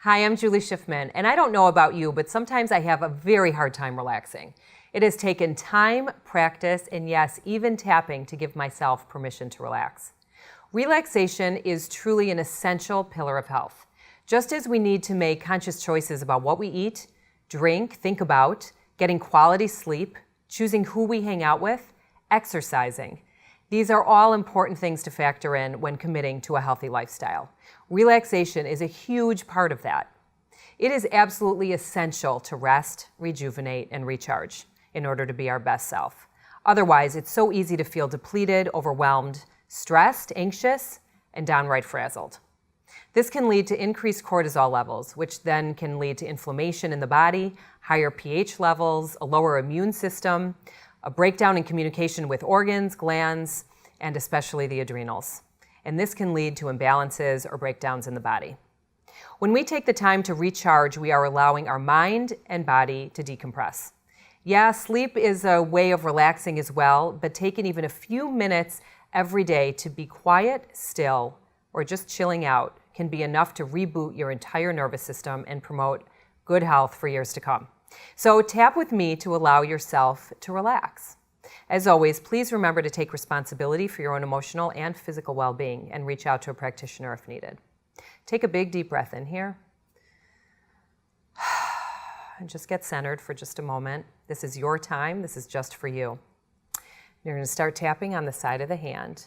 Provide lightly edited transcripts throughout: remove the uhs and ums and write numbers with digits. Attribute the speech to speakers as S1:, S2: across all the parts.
S1: Hi, I'm Julie Schiffman, and I don't know about you, but sometimes I have a very hard time relaxing. It has taken time, practice, and yes, even tapping to give myself permission to relax. Relaxation is truly an essential pillar of health. Just as we need to make conscious choices about what we eat, drink, think about, getting quality sleep, choosing who we hang out with, exercising. These are all important things to factor in when committing to a healthy lifestyle. Relaxation is a huge part of that. It is absolutely essential to rest, rejuvenate, and recharge in order to be our best self. Otherwise, it's so easy to feel depleted, overwhelmed, stressed, anxious, and downright frazzled. This can lead to increased cortisol levels, which then can lead to inflammation in the body, higher pH levels, a lower immune system, a breakdown in communication with organs, glands, and especially the adrenals. And this can lead to imbalances or breakdowns in the body. When we take the time to recharge, we are allowing our mind and body to decompress. Yeah, sleep is a way of relaxing as well, but taking even a few minutes every day to be quiet, still, or just chilling out can be enough to reboot your entire nervous system and promote good health for years to come. So tap with me to allow yourself to relax. As always, please remember to take responsibility for your own emotional and physical well-being and reach out to a practitioner if needed. Take a big deep breath in here. And just get centered for just a moment. This is your time. This is just for you. You're going to start tapping on the side of the hand.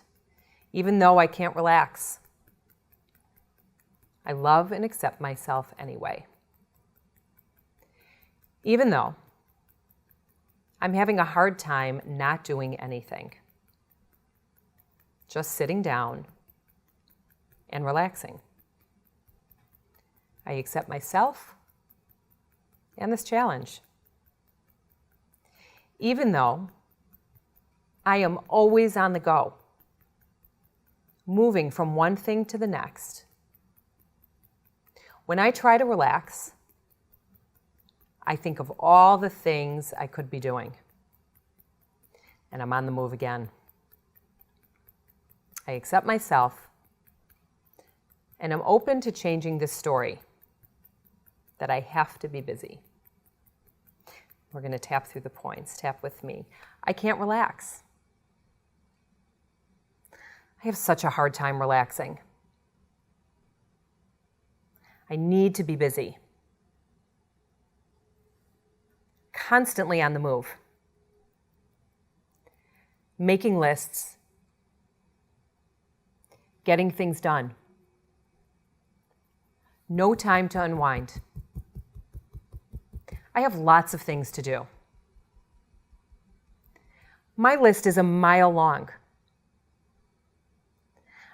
S1: Even though I can't relax, I love and accept myself anyway. Even though I'm having a hard time not doing anything, just sitting down and relaxing. I accept myself and this challenge. Even though I am always on the go, moving from one thing to the next. When I try to relax, I think of all the things I could be doing. And I'm on the move again. I accept myself, and I'm open to changing this story that I have to be busy. We're going to tap through the points. Tap with me. I can't relax. I have such a hard time relaxing. I need to be busy. Constantly on the move. Making lists. Getting things done. No time to unwind. I have lots of things to do. My list is a mile long.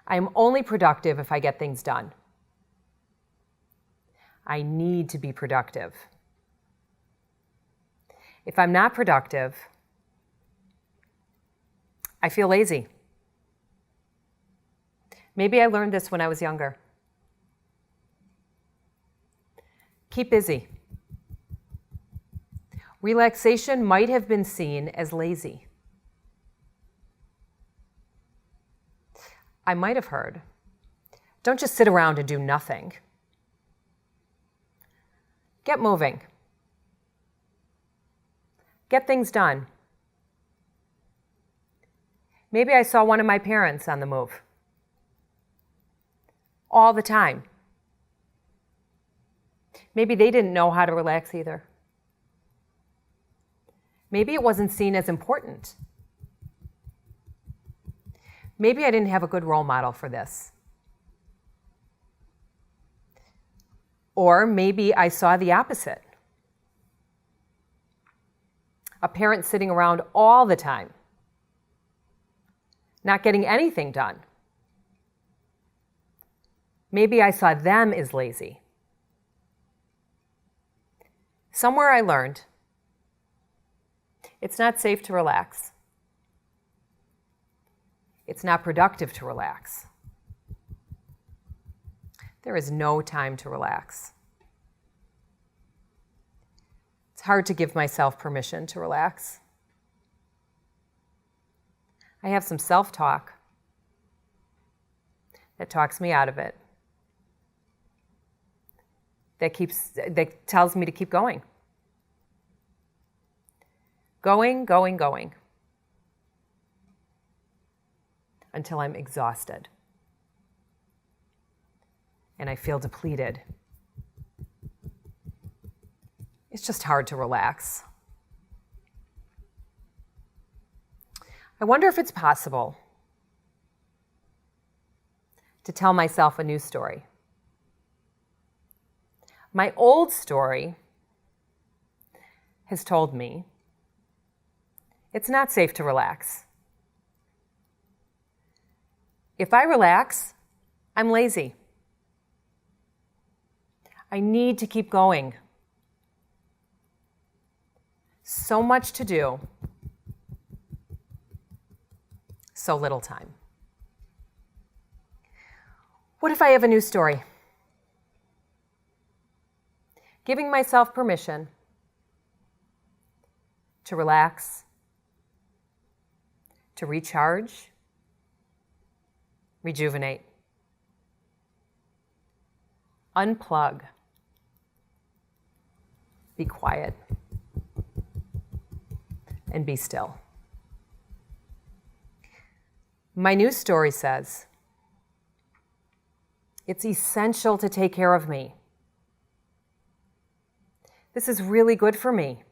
S1: I am only productive if I get things done. I need to be productive. If I'm not productive, I feel lazy. Maybe I learned this when I was younger. Keep busy. Relaxation might have been seen as lazy. I might have heard, don't just sit around and do nothing. Get moving. Get things done. Maybe I saw one of my parents on the move. All the time. Maybe they didn't know how to relax either. Maybe it wasn't seen as important. Maybe I didn't have a good role model for this. Or maybe I saw the opposite. A parent sitting around all the time, not getting anything done. Maybe I saw them as lazy. Somewhere I learned it's not safe to relax. It's not productive to relax. There is no time to relax. It's hard to give myself permission to relax. I have some self-talk that talks me out of it. that tells me to keep going. Going, going, going. Until I'm exhausted. And I feel depleted. It's just hard to relax. I wonder if it's possible to tell myself a new story. My old story has told me it's not safe to relax. If I relax, I'm lazy. I need to keep going. So much to do, so little time. What if I have a new story? Giving myself permission to relax, to recharge, rejuvenate, unplug, be quiet, and be still. My new story says, it's essential to take care of me. This is really good for me.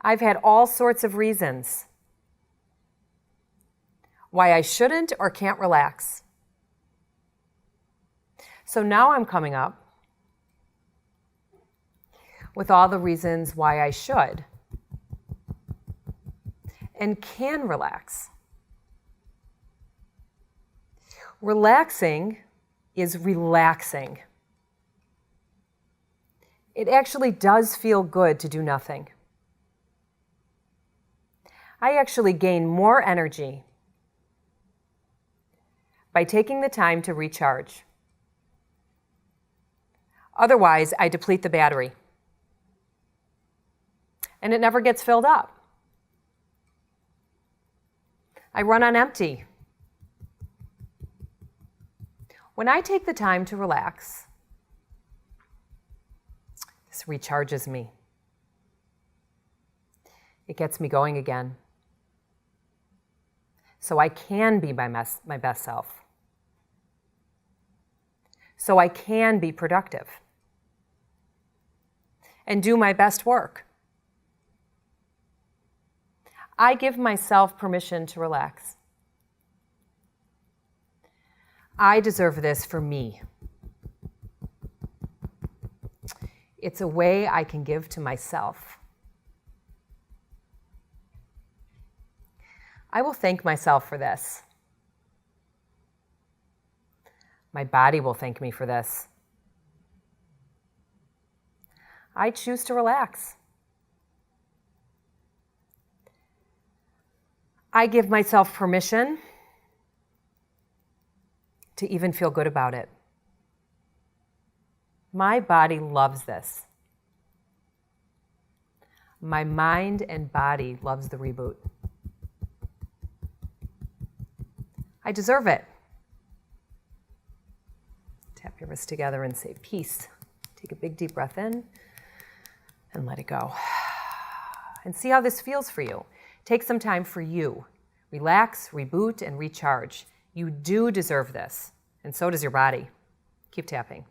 S1: I've had all sorts of reasons why I shouldn't or can't relax. So now I'm coming up with all the reasons why I should and can relax. Relaxing is relaxing. It actually does feel good to do nothing. I actually gain more energy by taking the time to recharge. Otherwise, I deplete the battery, and it never gets filled up. I run on empty. When I take the time to relax, this recharges me. It gets me going again, so I can be my best self. So I can be productive and do my best work. I give myself permission to relax. I deserve this for me. It's a way I can give to myself. I will thank myself for this. My body will thank me for this. I choose to relax. I give myself permission to even feel good about it. My body loves this. My mind and body loves the reboot. I deserve it. Tap your wrists together and say peace. Take a big deep breath in and let it go. And see how this feels for you. Take some time for you. Relax, reboot, and recharge. You do deserve this, and so does your body. Keep tapping.